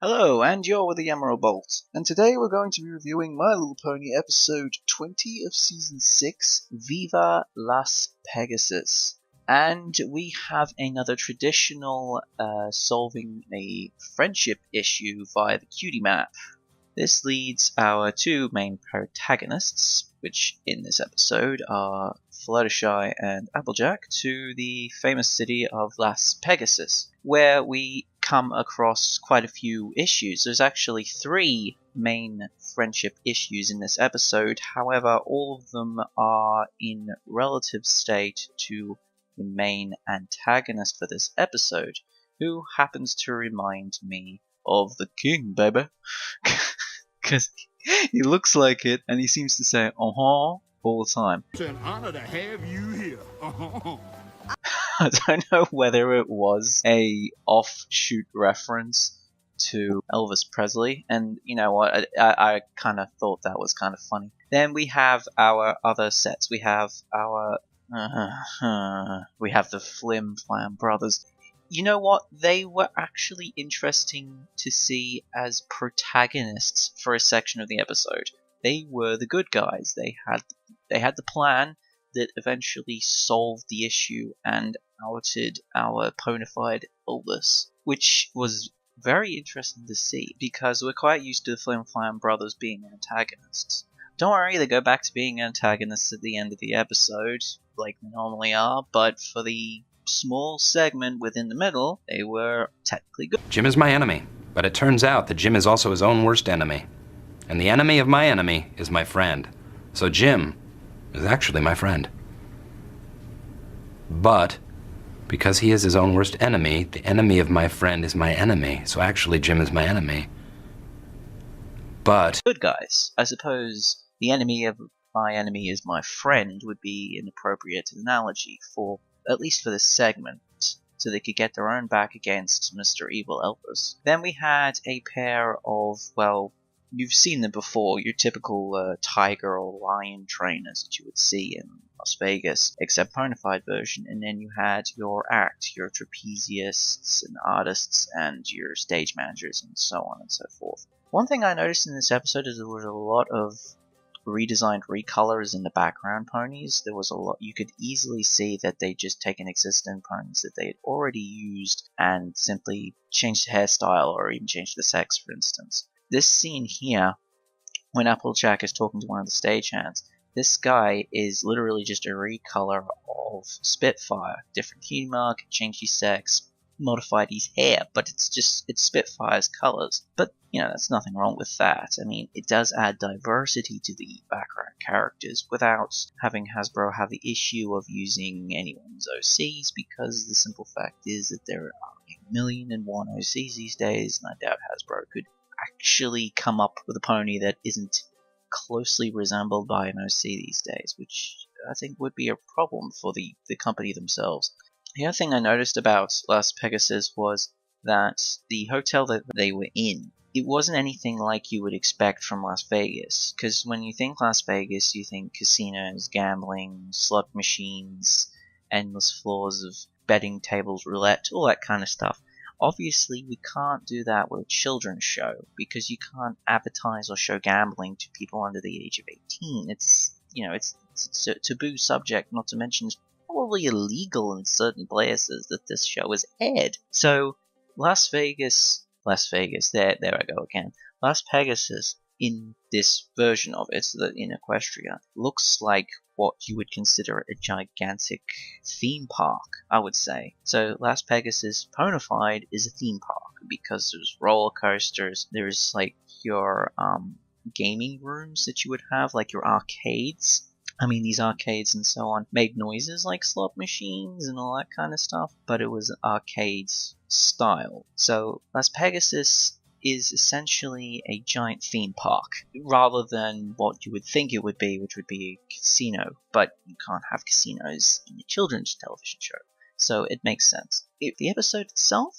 Hello, and you're with the Emerald Bolt, and today we're going to be reviewing My Little Pony episode 20 of season 6, Viva Las Pegasus. And we have another traditional solving a friendship issue via the cutie map. This leads our two main protagonists, which in this episode are Fluttershy and Applejack, to the famous city of Las Pegasus, where we come across quite a few issues. There's actually 3 main friendship issues in this episode, however, all of them are in relative state to the main antagonist for this episode, who happens to remind me of the king, baby. Because he looks like it, and he seems to say "uh-huh" all the time. It's an honor to have you here. I don't know whether it was a offshoot reference to Elvis Presley, and you know what, I kind of thought that was kind of funny. Then we have our other sets. We have our we have the Flim Flam brothers. You know what? They were actually interesting to see as protagonists for a section of the episode. They were the good guys. They had the plan that eventually solved the issue and outed our ponified Elvis, which was very interesting to see because we're quite used to the Flim Flam brothers being antagonists. Don't worry, they go back to being antagonists at the end of the episode, like they normally are, but for the small segment within the middle, they were technically good. Jim is my enemy, but it turns out that Jim is also his own worst enemy. And the enemy of my enemy is my friend. So Jim is actually my friend. But because he is his own worst enemy, the enemy of my friend is my enemy. So actually Jim is my enemy. But good guys. I suppose the enemy of my enemy is my friend would be an appropriate analogy for, at least for this segment, so they could get their own back against Mr. Evil Elvis. Then we had a pair of, well, you've seen them before, your typical tiger or lion trainers that you would see in Las Vegas, except ponified version. And then you had your act, your trapezeists and artists and your stage managers and so on and so forth. One thing I noticed in this episode is there was a lot of redesigned recolors in the background ponies. There was a lot. You could easily see that they just taken existing ponies that they had already used and simply changed the hairstyle or even changed the sex, for instance. This scene here, when Applejack is talking to one of the stagehands, this guy is literally just a recolor of Spitfire. Different key mark, changed his sex, modified his hair, but it's Spitfire's colors. But you know, there's nothing wrong with that. I mean, it does add diversity to the background characters without having Hasbro have the issue of using anyone's OCs, because the simple fact is that there are 1,000,001 OCs these days, and I doubt Hasbro could actually come up with a pony that isn't closely resembled by an OC these days, which I think would be a problem for the company themselves. The other thing I noticed about Las Pegasus was that the hotel that they were in, it wasn't anything like you would expect from Las Vegas, because when you think Las Vegas, you think casinos, gambling, slot machines, endless floors of betting tables, roulette, all that kind of stuff. Obviously, we can't do that with a children's show, because you can't advertise or show gambling to people under the age of 18. It's a taboo subject, not to mention it's probably illegal in certain places that this show is aired. So, Las Vegas, there I go again. Las Pegasus, in this version of it, in Equestria, looks like what you would consider a gigantic theme park, I would say. So Las Pegasus Ponified is a theme park because there's roller coasters, there's like your gaming rooms that you would have, like your arcades. I mean, these arcades and so on made noises like slot machines and all that kind of stuff, but it was arcades style. So Las Pegasus is essentially a giant theme park, rather than what you would think it would be, which would be a casino. But you can't have casinos in a children's television show, so it makes sense. The episode itself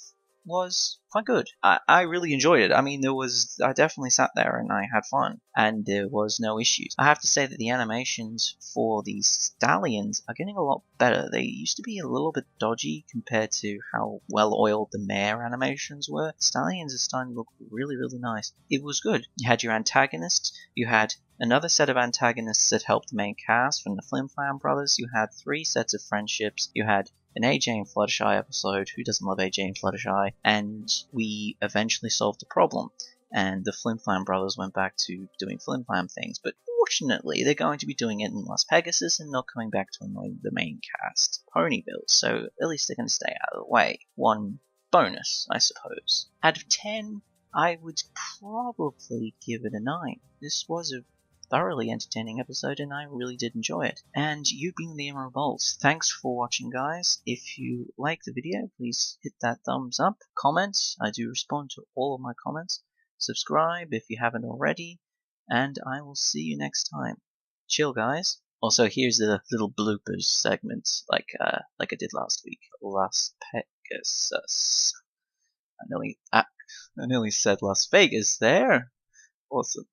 was quite good. I really enjoyed it. I mean, I definitely sat there and I had fun, and there was no issues. I have to say that the animations for the stallions are getting a lot better. They used to be a little bit dodgy compared to how well oiled the mare animations were. Stallions are starting to look really, really nice. It was good. You had your antagonists, you had another set of antagonists that helped the main cast from the Flim Flam brothers, you had 3 sets of friendships, you had an AJ and Fluttershy episode, who doesn't love AJ and Fluttershy, and we eventually solved the problem, and the Flim Flam brothers went back to doing Flim Flam things, but fortunately they're going to be doing it in Las Pegasus and not coming back to annoy the main cast, Ponyville, so at least they're going to stay out of the way. One bonus, I suppose. Out of 10, I would probably give it a 9. This was a thoroughly entertaining episode and I really did enjoy it. And you've been the Emerald Bolts. Thanks for watching, guys. If you like the video, please hit that thumbs up. Comment. I do respond to all of my comments. Subscribe if you haven't already. And I will see you next time. Chill, guys. Also, here's the little bloopers segment like I did last week. Las Pegasus. I nearly said Las Vegas there. Awesome.